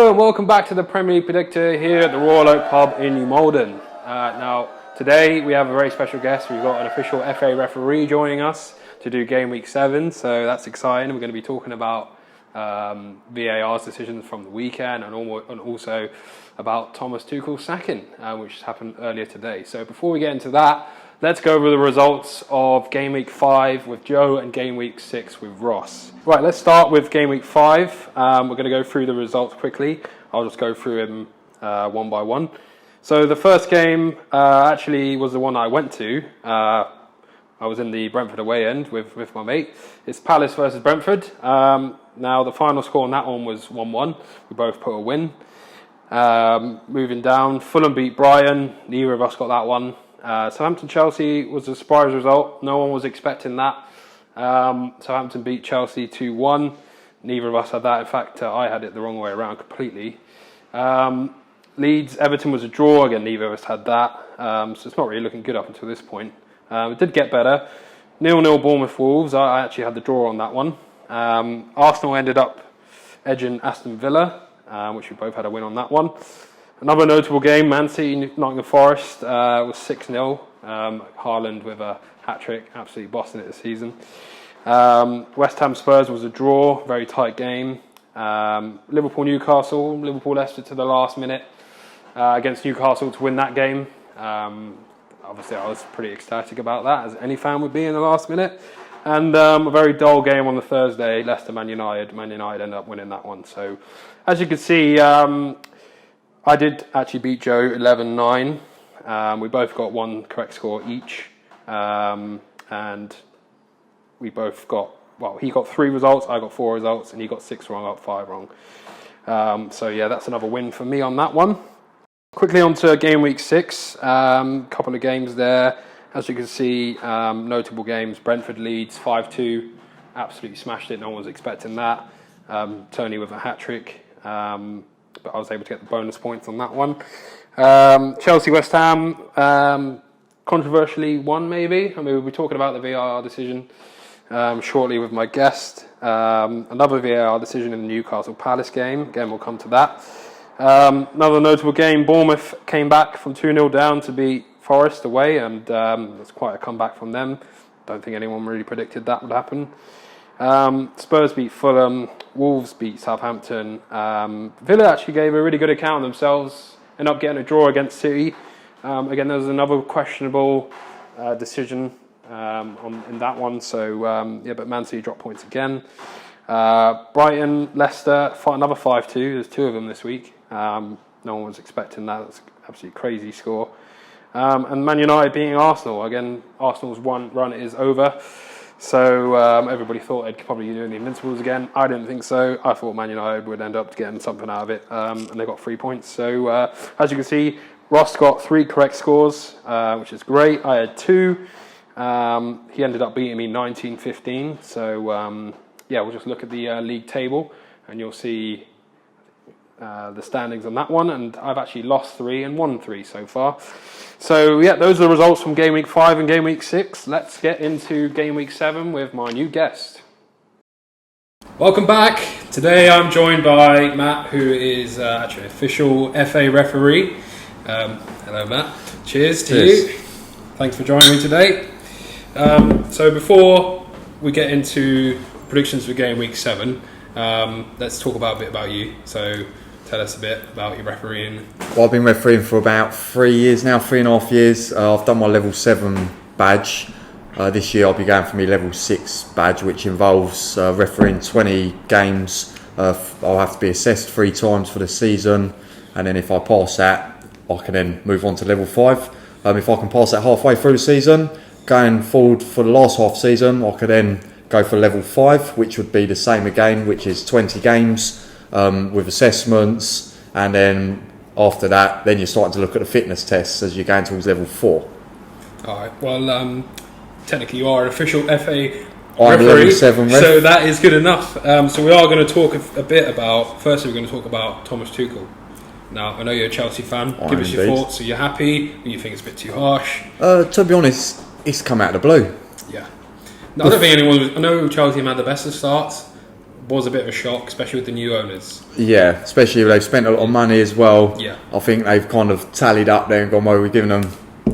Hello and welcome back to the Premier League Predictor here at the Royal Oak Pub in New Malden. Now, today we have a very special guest. We've got an official FA referee joining us to do Game Week 7, so that's exciting. We're going to be talking about VAR's decisions from the weekend and also about Thomas Tuchel's sacking, which happened earlier today. So before we get into that, let's go over the results of Game Week 5 with Joe and Game Week 6 with Ross. Right, let's start with Game Week 5. We're going to go through the results quickly. I'll just go through them one by one. So the first game actually was the one I went to. I was in the Brentford away end with my mate. It's Palace versus Brentford. Now the final score on that one was 1-1. We both put a win. Moving down, Fulham beat Brighton. Neither of us got that one. Southampton-Chelsea was a surprise result. No one was expecting that. Southampton beat Chelsea 2-1. Neither of us had that. In fact, I had it the wrong way around completely. Leeds-Everton was a draw. Again, neither of us had that. So it's not really looking good up until this point. It did get better. 0-0 Bournemouth-Wolves. I actually had the draw on that one. Arsenal ended up edging Aston Villa, which we both had a win on that one. Another notable game, Man City, Nottingham Forest, was 6-0. Haaland with a hat-trick, absolutely bossing it this season. West Ham Spurs was a draw, very tight game. Liverpool Leicester to the last minute against Newcastle to win that game. Obviously, I was pretty ecstatic about that, as any fan would be in the last minute. And a very dull game on the Thursday, Leicester Man United. Man United ended up winning that one. So, as you can see, I did actually beat Joe 11-9. We both got one correct score each. And we both got, he got 3 results, I got 4 results, and he got 6 wrong, I got 5 wrong. So yeah, that's another win for me on that one. Quickly on to Game Week 6. Couple of games there. As you can see, notable games. Brentford Leeds 5-2. Absolutely smashed it, no one was expecting that. Tony with a hat-trick. But I was able to get the bonus points on that one. Chelsea West Ham, controversially won maybe. I mean, we'll be talking about the VAR decision shortly with my guest. Another VAR decision in the Newcastle Palace game. Again, we'll come to that. Another notable game, Bournemouth came back from 2-0 down to beat Forest away, and it's quite a comeback from them. Don't think anyone really predicted that would happen. Spurs beat Fulham, Wolves beat Southampton. Villa actually gave a really good account of themselves, ended up getting a draw against City. Again, there was another questionable decision in that one, so but Man City dropped points again. Brighton, Leicester, another 5-2. There's 2 of them this week. No one was expecting that. That's an absolutely crazy score. And Man United beating Arsenal. Again, Arsenal's run is over. So everybody thought they'd probably be doing the Invincibles again. I didn't think so. I thought Man United would end up getting something out of it. And they got 3 points. So as you can see, Ross got 3 correct scores, which is great. I had 2. He ended up beating me 19-15. So we'll just look at the league table and you'll see the standings on that one, and I've actually lost 3 and won 3 so far. So yeah, those are the results from Game Week 5 and Game Week 6. Let's get into Game Week 7 with my new guest. Welcome back. Today I'm joined by Matt, who is actually an official FA referee. Hello Matt. Cheers to you. Thanks for joining me today. So before we get into predictions for Game Week 7, let's talk about a bit about you. So tell us a bit about your refereeing. Well, I've been refereeing for about 3 years now, 3.5 years. I've done my level 7 badge. This year I'll be going for my level 6 badge, which involves refereeing 20 games. I'll have to be assessed 3 times for the season, and then if I pass that, I can then move on to level 5. If I can pass that halfway through the season, going forward for the last half season, I could then go for level 5, which would be the same again, which is 20 games with assessments, and then after that, then you're starting to look at the fitness tests as you're going towards level 4. Alright, well, technically you are an official FA I'm referee, level 7 ref. So that is good enough. So we are going to talk a bit about, firstly we're going to talk about Thomas Tuchel. Now, I know you're a Chelsea fan. Give us your thoughts. Are you happy? Or you think it's a bit too harsh? To be honest, it's come out of the blue. Yeah. No, I don't think anyone. I know Chelsea have had the best of starts, was a bit of a shock, especially with the new owners. Yeah, especially if they've spent a lot of money as well. Yeah. I think they've kind of tallied up there and gone, well, we're giving them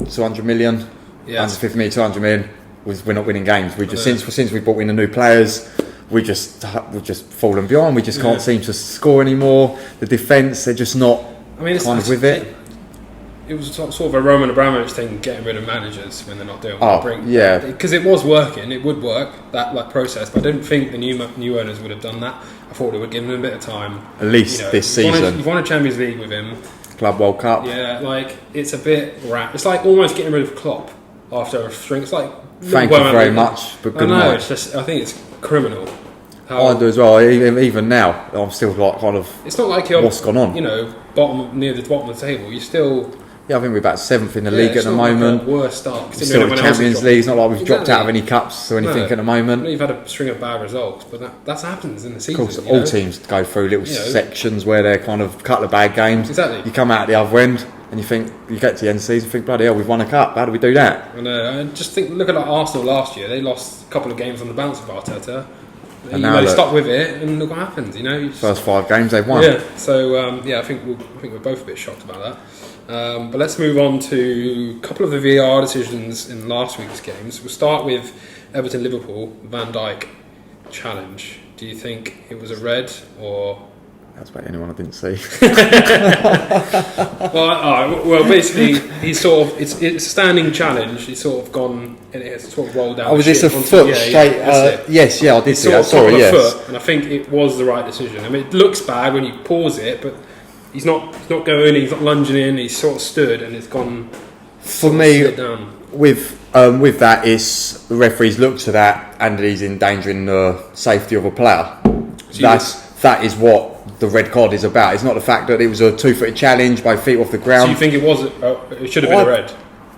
200 million, 150 million, 200 million. We're not winning games. We just since we brought in the new players, we've just fallen behind. We just can't seem to score anymore. The defence, they're just not with it. It was sort of a Roman Abramovich thing, getting rid of managers when they're not doing what they bring. Yeah. Because it was working, it would work, that process, but I didn't think the new owners would have done that. I thought they would give him a bit of time. At least this season. You've won a Champions League with him. Club World Cup. Yeah, like, it's a bit rap. It's like almost getting rid of Klopp after a string. It's like... Thank you very much, but good night. It's just, I think it's criminal. I do as well. Even now, I'm still like kind of... It's not like you're... What's gone on? Near the bottom of the table. You're still... Yeah, I think we're about 7th in the league at the moment. Like a worse start. We're still in the Champions League. It's not like we've dropped out of any cups or anything at the moment. You've had a string of bad results, but that happens in the season. Of course, all teams go through little sections where they're kind of a couple of bad games. Exactly. You come out the other end and you get to the end of the season and think, bloody hell, we've won a cup. How do we do that? I know. I just think, look at like Arsenal last year. They lost a couple of games on the bounce of Arteta. And now they stuck with it, and look what happens. First 5 games they've won. Yeah. So I think we're both a bit shocked about that. But let's move on to a couple of the VAR decisions in last week's games. We'll start with Everton Liverpool Van Dijk challenge. Do you think it was a red or? That's about anyone I didn't see. Well, basically, he's sort of it's a standing challenge. He's sort of gone and it's sort of rolled down. Was this a foot straight? Yes, I did see that. Sorry, yes. Foot, and I think it was the right decision. I mean, it looks bad when you pause it, but he's not going. He's not lunging in. He's sort of stood and it's gone. For me, with that, it's the referees look to that and he's endangering the safety of a player. That is what the red card is about. It's not the fact that it was a 2-footed challenge, both feet off the ground. So you think it should have been a red?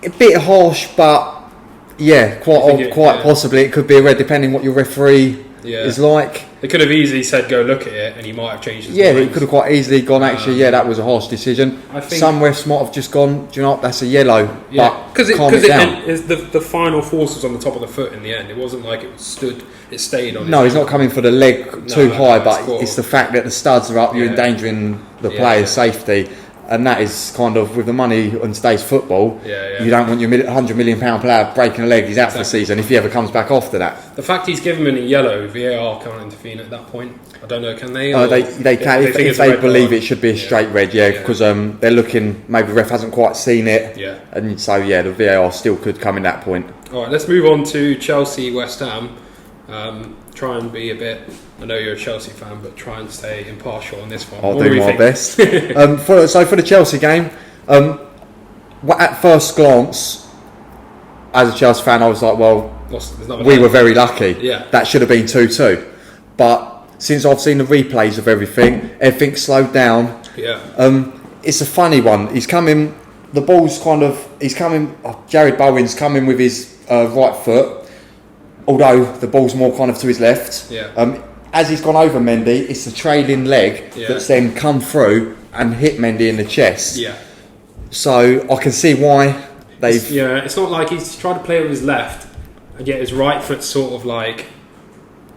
A bit harsh, but yeah, quite possibly it could be a red depending what your referee is like. They could have easily said go look at it and he might have changed his mind. Yeah, he could have quite easily gone that was a harsh decision. I think some refs might have just gone, do you know what, that's a yellow. Yeah, because the final force was on the top of the foot in the end. It wasn't like it stayed on. No, he's not coming for the leg too high, but it's the fact that the studs are up, you're endangering the player's safety. And that is kind of, with the money on today's football, you don't want your £100 million player breaking a leg, he's out for the season if he ever comes back after that. The fact he's given him a yellow, VAR can't intervene at that point. I don't know, can they? They can, if they believe it should be a straight red, because they're looking, maybe the ref hasn't quite seen it, and so the VAR still could come in that point. Alright, let's move on to Chelsea, West Ham. Try and be a bit, I know you're a Chelsea fan, but try and stay impartial on this one. I'll do my best. For the Chelsea game, at first glance, as a Chelsea fan, I was like, well, we were very lucky. That should have been 2-2. But since I've seen the replays of everything slowed down. It's a funny one. He's coming, Jared Bowen's coming with his right foot, although the ball's more kind of to his left. As he's gone over Mendy, it's the trailing leg that's then come through and hit Mendy in the chest. So I can see why they've... it's not like he's tried to play with his left and yet his right foot's sort of like...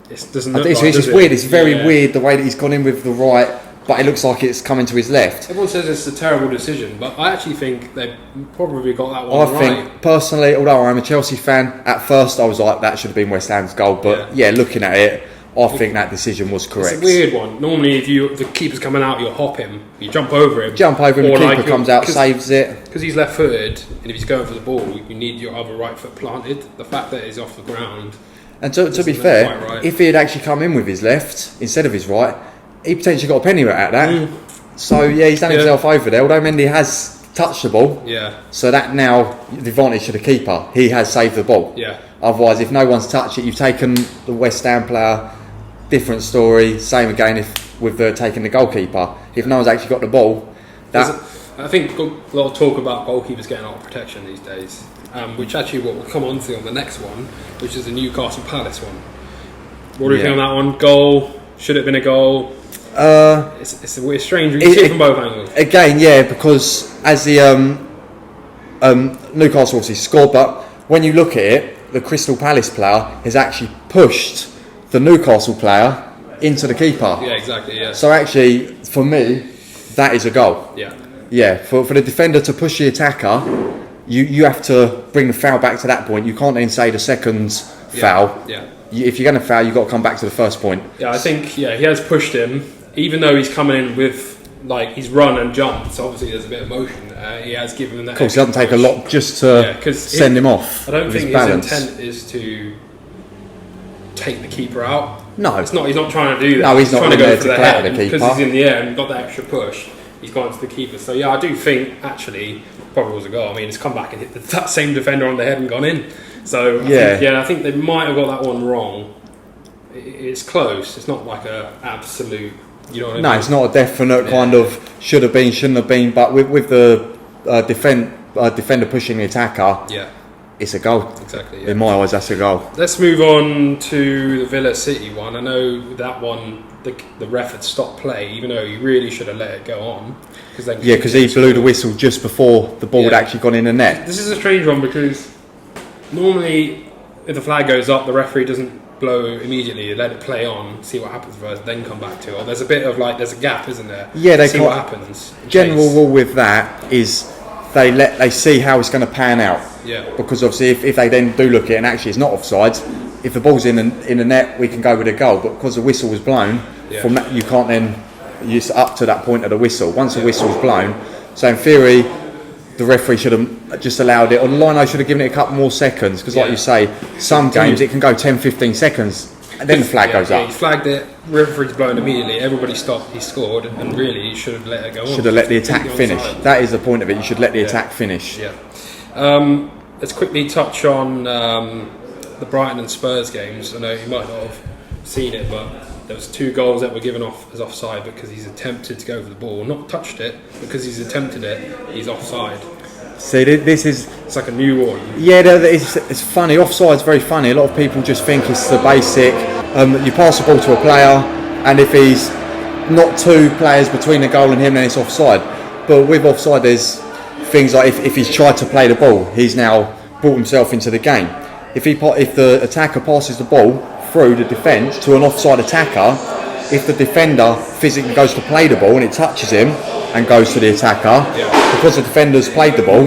It doesn't look like, it's weird. It's very weird the way that he's gone in with the right, but it looks like it's coming to his left. Everyone says it's a terrible decision, but I actually think they probably got that one right. I think, personally, although I'm a Chelsea fan, at first I was like, that should have been West Ham's goal, but looking at it, I think that decision was correct. It's a weird one. Normally, if the keeper's coming out, you'll hop him, you jump over him. The keeper comes out, saves it. Because he's left-footed, and if he's going for the ball, you need your other right foot planted. The fact that he's off the ground... And to be fair, if he had actually come in with his left instead of his right, he potentially got a penny at that. So he's done himself over there. Although Mendy has touched the ball, so that now the advantage to the keeper. He has saved the ball. Otherwise, if no one's touched it, you've taken the West Ham player. Different story. Same again with taking the goalkeeper. If no one's actually got the ball, I think a lot of talk about goalkeepers getting out of protection these days. Which actually what we'll come on to on the next one, which is the Newcastle Palace one. What do you think on that one? Goal? Should it have been a goal? It's a strange. You see it from both angles. Again, because as the Newcastle obviously scored, but when you look at it, the Crystal Palace player has actually pushed the Newcastle player into the keeper. Yeah, exactly. Yeah. So actually, for me, that is a goal. Yeah. Yeah, for the defender to push the attacker, you have to bring the foul back to that point. You can't then say the second foul. Yeah. If you're going to foul, you've got to come back to the first point. Yeah, I think he has pushed him, even though he's coming in with he's run and jumped. So obviously there's a bit of motion. He has given him that. Of course, it doesn't take a lot just to send him off. I don't think his balance. intent is to take the keeper out. No, it's not. He's not trying to do that. No, he's not trying to go for the head the keeper because he's in the air and got that extra push. He's gone to the keeper. So yeah, I do think actually probably was a goal. I mean, it's come back and hit that same defender on the head and gone in. So I think they might have got that one wrong. It's close. It's not like a absolute. You know what I mean? No, it's not a definite kind of should have been, shouldn't have been. But with the defender pushing the attacker, it's a goal. Exactly. Yeah. In my eyes, that's a goal. Let's move on to the Villa City one. I know that one, the ref had stopped play, even though he really should have let it go on. Because he blew the whistle just before the ball had actually gone in the net. This is a strange one because normally, if the flag goes up, the referee doesn't blow immediately, let it play on, see what happens first, then come back to it. Or there's a bit of there's a gap, isn't there? Yeah, they see what happens. General rule with that is they see how it's going to pan out. Yeah. Because obviously, if they then do look at it and actually it's not offside, if the ball's in the net, we can go with a goal. But because the whistle was blown, from that you can't then use up to that point of the whistle. Once the whistle's blown, so in theory, the referee should have just allowed it. On the line, I should have given it a couple more seconds because, like you say, some games it can go 10-15 seconds and then the flag goes up. He flagged it, referee's blown immediately, everybody stopped, he scored, and really he should have let it go on. Should have let the attack finish. That is the point of it, you should let the attack finish. Yeah. Let's quickly touch on the Brighton and Spurs games. I know you might not have seen it, but there was 2 goals that were given off as offside because he's attempted to go for the ball, not touched it, because he's attempted it, he's offside. See, it's like a new one. Yeah, it's funny. Offside's very funny. A lot of people just think it's the basic. You pass the ball to a player, and if he's not 2 players between the goal and him, then it's offside. But with offside, there's things like if he's tried to play the ball, he's now brought himself into the game. If the attacker passes the ball through the defence to an offside attacker, if the defender physically goes to play the ball and it touches him and goes to the attacker, because the defender's played the ball,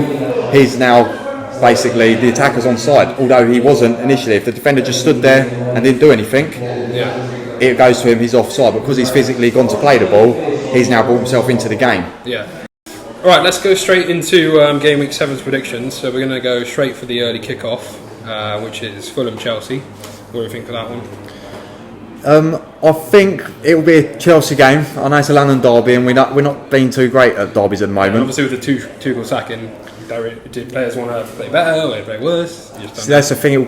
he's now basically the attacker's onside. Although he wasn't initially. If the defender just stood there and didn't do anything, it goes to him, he's offside. But because he's physically gone to play the ball, he's now brought himself into the game. Yeah. Alright, let's go straight into Gameweek 7's predictions. So we're going to go straight for the early kick-off, which is Fulham-Chelsea. What do you think of that one? I think it will be a Chelsea game. I know it's a London derby, and we're not being too great at derbies at the moment. Obviously, with the Tuchel sacking, did players want to play better or play worse? So that's the thing.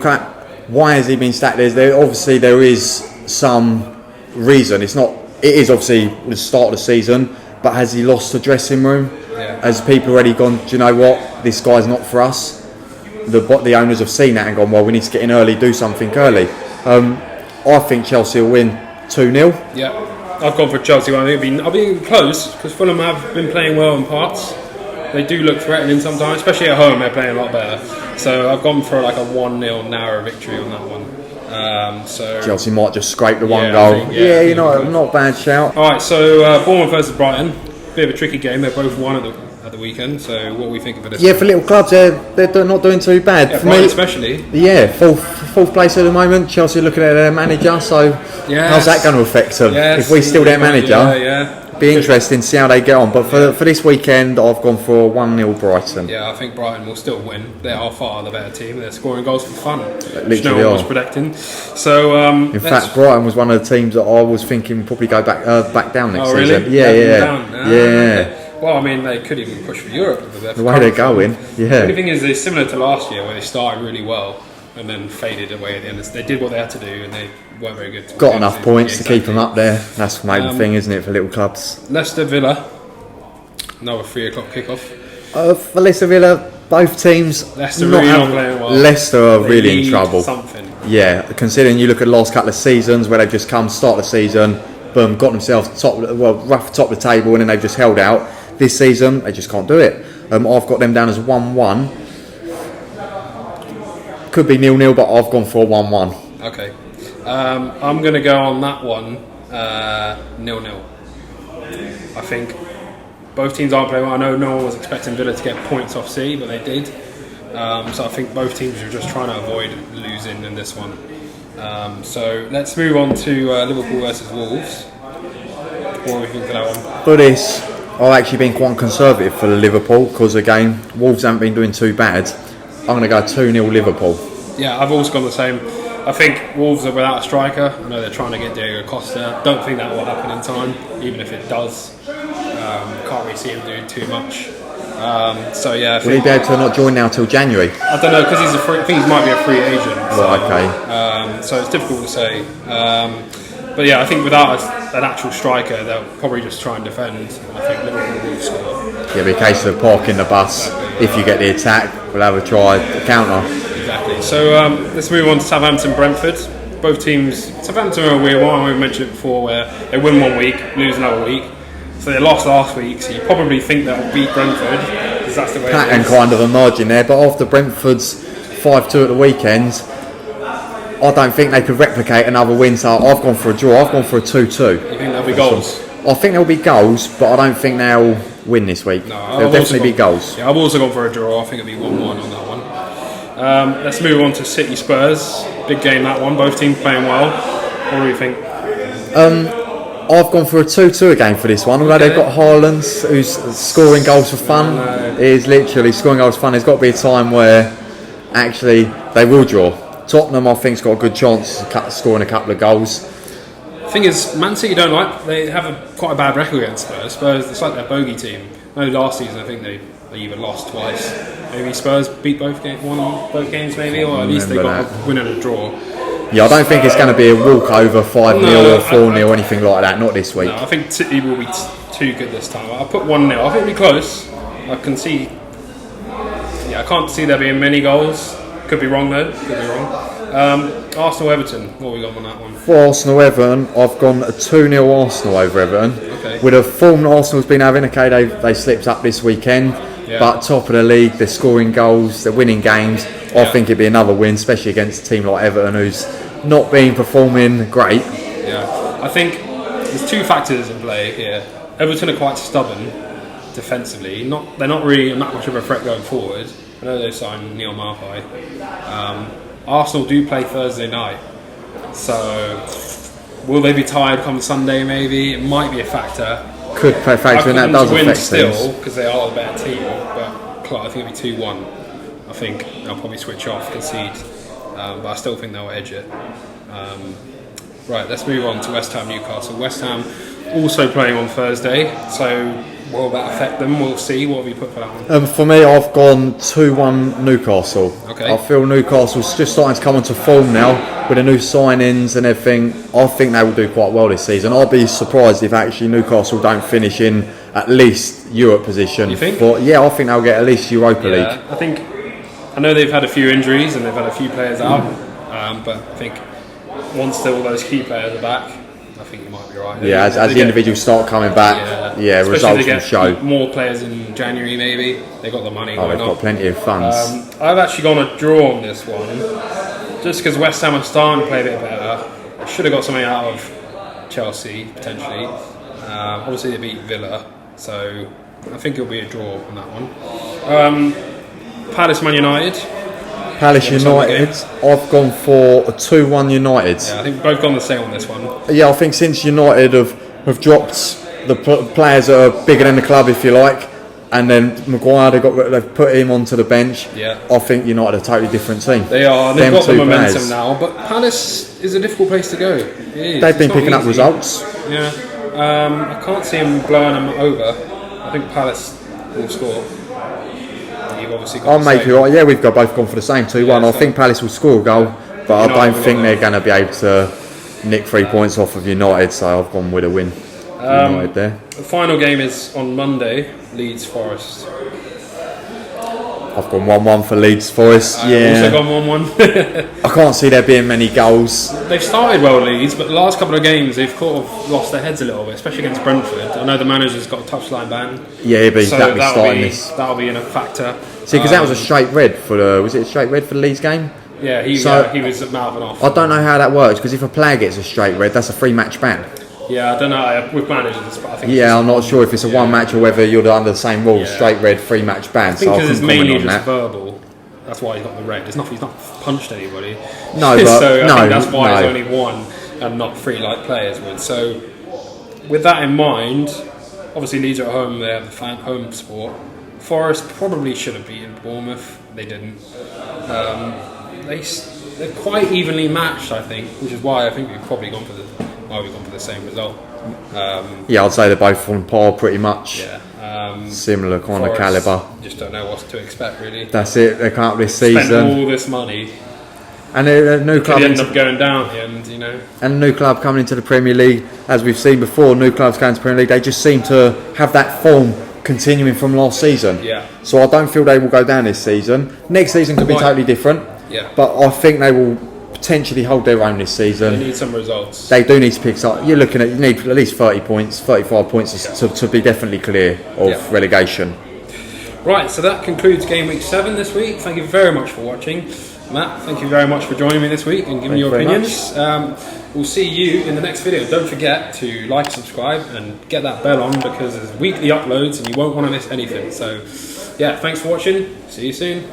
Why has he been sacked? There is some reason. It is obviously the start of the season, but has he lost the dressing room? Yeah. Has people already gone, do you know what? This guy's not for us. The owners have seen that and gone, well, we need to get in early, do something early. I think Chelsea will win 2-0. Yeah, I've gone for Chelsea. I'll be close because Fulham have been playing well in parts. They do look threatening sometimes, especially at home. They're playing a lot better. So I've gone for like a 1-0 narrow victory on that one. So Chelsea might just scrape the one goal. Not a bad shout. All right, so Bournemouth versus Brighton. Bit of a tricky game. They both won at the weekend. So what are we thinking for this? Yeah, for little clubs, they're not doing too bad. Yeah, for Brighton me, especially. Yeah, fourth place at the moment. Chelsea looking at their manager. So how's that going to affect them? If we steal their manager, be interesting to see how they get on. But for this weekend, I've gone for 1-0 Brighton. Yeah, I think Brighton will still win. They are far the better team. They're scoring goals for fun, Literally which no one was predicting. So, in fact, Brighton was one of the teams that I was thinking probably go back down next season. Really? Yeah. Well, I mean, they could even push for Europe. The way they're going, The only thing is, they're similar to last year, where they started really well and then faded away at the end. They did what they had to do, and they weren't very good. Got enough points to keep them up there. That's the main thing, isn't it, for little clubs? Leicester Villa, another 3 o'clock kickoff. For Leicester Villa, both teams. Leicester not playing well. Leicester are really in trouble. Something. Yeah, considering you look at the last couple of seasons where they've just come start the season, boom, got themselves rough top of the table, and then they've just held out. This season, they just can't do it. I've got them down as 1-1. Could be 0-0, but I've gone for 1-1. Okay. I'm going to go on that one. 0-0. I think both teams aren't playing well. I know no one was expecting Villa to get points off City, but they did. So I think both teams are just trying to avoid losing in this one. So let's move on to Liverpool versus Wolves. What do we think for that one? For this, I've actually been quite conservative for Liverpool because, again, Wolves haven't been doing too bad. I'm going to go 2-0 Liverpool. Yeah, I've also gone the same. I think Wolves are without a striker. I know they're trying to get Diego Costa. Don't think that will happen in time, even if it does. Can't really see him doing too much. So yeah, Will he be able to not join now till January? I don't know, because I think he might be a free agent. So, okay. So it's difficult to say. But yeah, I think without an actual striker, they'll probably just try and defend. And I think Liverpool will score. Yeah, it'll be a case of parking the bus. Exactly. If you get the attack, we'll have a try, a counter. Exactly. So let's move on to Southampton, Brentford. Both teams. Southampton are a weird one. We've mentioned it before, where they win one week, lose another week. So they lost last week, so you probably think they'll beat Brentford, because that's the way it is. Kind of emerging there, but after Brentford's 5-2 at the weekend, I don't think they could replicate another win, so I've gone for a draw. I've gone for a 2-2. You think there'll be goals? I think there'll be goals, but I don't think they'll win this week. No, there'll definitely be goals. Yeah, I've also gone for a draw. I think it'll be 1-1 on that one. Let's move on to City Spurs. Big game, that one. Both teams playing well. What do you think? I've gone for a 2-2 again for this one, although they've got Haaland, who's scoring goals for fun. He is literally scoring goals for fun. There's got to be a time where actually they will draw. Tottenham, I think, has got a good chance of scoring a couple of goals. The thing is, Man City don't like. They have quite a bad record against Spurs. Spurs, it's like their bogey team. I know last season, I think they either lost twice. Maybe Spurs beat won both games, maybe, or at least they got a win and a draw. Yeah, I don't think it's going to be a walkover 5-0 or 4-0 or anything like that. Not this week. No, I think City will be too good this time. I'll put 1-0. I think it'll be close. I can see. Yeah, I can't see there being many goals. Could be wrong though. Could be wrong. Arsenal Everton. What have we got on that one? For Arsenal Everton, I've gone a 2-0 Arsenal over Everton. Okay. With a form that Arsenal's been having, okay, they slipped up this weekend. Yeah. But top of the league, they're scoring goals, they're winning games. I think it'd be another win, especially against a team like Everton, who's not been performing great. Yeah, I think there's two factors in play here. Everton are quite stubborn defensively. They're not really that much of a threat going forward. I know they signed Neil Maupay. Arsenal do play Thursday night, so will they be tired come Sunday? Maybe it might be a factor. Could play a factor, and that does affect still because they are a better team. But I think it'll be 2-1. I think they'll probably switch off, concede, but I still think they'll edge it. Right, let's move on to West Ham Newcastle. West Ham also playing on Thursday, so will that affect them? We'll see. What have you put for that one? For me, I've gone 2-1 Newcastle. Okay. I feel Newcastle's just starting to come into form now with the new signings and everything. I think they will do quite well this season. I'd be surprised if actually Newcastle don't finish in at least Europe position. You think? But yeah, I think they'll get at least Europa League. I know they've had a few injuries and they've had a few players out, but I think once all those key players are back, I think you might be right. Yeah, as the individuals start coming back, results will show. More players in January, maybe. They've got the money. They've got plenty of funds. I've actually gone a draw on this one, just because West Ham are starting to play a bit better. They should have got something out of Chelsea, potentially. Obviously, they beat Villa, so I think it'll be a draw on that one. Palace Man United. Palace United, I've gone for a 2-1 United. Yeah, I think we've both gone the same on this one. Yeah, I think since United have dropped the players that are bigger than the club, if you like, and then Maguire, they've put him onto the bench. Yeah. I think United are a totally different team. They are. They've got the momentum now, but Palace is a difficult place to go. They've been picking up results. Yeah. I can't see him blowing them over. I think Palace will score. I'll make you right. Yeah, we've both gone for the same 2-1. Yeah, I think Palace will score a goal, but I don't think they're going to be able to nick 3 points off of United, so I've gone with a win. United there. The final game is on Monday, Leeds Forest. I've gone 1-1 for Leeds Forest. I've also gone 1-1. I can't see there being many goals. They've started well, Leeds, but the last couple of games they've kind of lost their heads a little bit, especially against Brentford. I know the manager's got a touchline ban. Yeah, but that'll be a factor. See, because that was a straight red for was it a straight red for the Leeds game? Yeah, he was mouthing off. I don't know how that works, because if a player gets a straight red, that's a 3-match ban. Yeah, I don't know with managers, but I think. Yeah, I'm not sure if it's a one match or whether you're under the same rules, Yeah. straight red, 3 match ban. I think So I because couldn't it's comment mainly on just that. verbal. That's why he got the red. He's not punched anybody. No, but so I think that's why no. it's only 1 and not 3 like players would. So with that in mind, obviously Leeds are at home. They have the home support. Forest probably should have beaten Bournemouth. They didn't. They're quite evenly matched, I think, which is why I think we've probably gone for the same result. Yeah, I'd say they're both on par pretty much. Yeah. Similar kind of Forest, calibre. Just don't know what to expect really. That's it, they come up this Spent season. all this money. And a new club Could end up going down at the end, you know. And a new club coming into the Premier League, as we've seen before, new clubs going to the Premier League, they just seem to have that form continuing from last season. Yeah. So I don't feel they will go down this season. Next season could be totally different. Yeah. But I think they will potentially hold their own this season. They need some results. They do need to pick up. You're looking at, you need at least 30 points, 35 points to be definitely clear of relegation. Right, so that concludes Game Week 7 this week. Thank you very much for watching. Matt, thank you very much for joining me this week and giving your opinions. We'll see you in the next video. Don't forget to like, subscribe and get that bell on because there's weekly uploads and you won't want to miss anything. So yeah, thanks for watching. See you soon.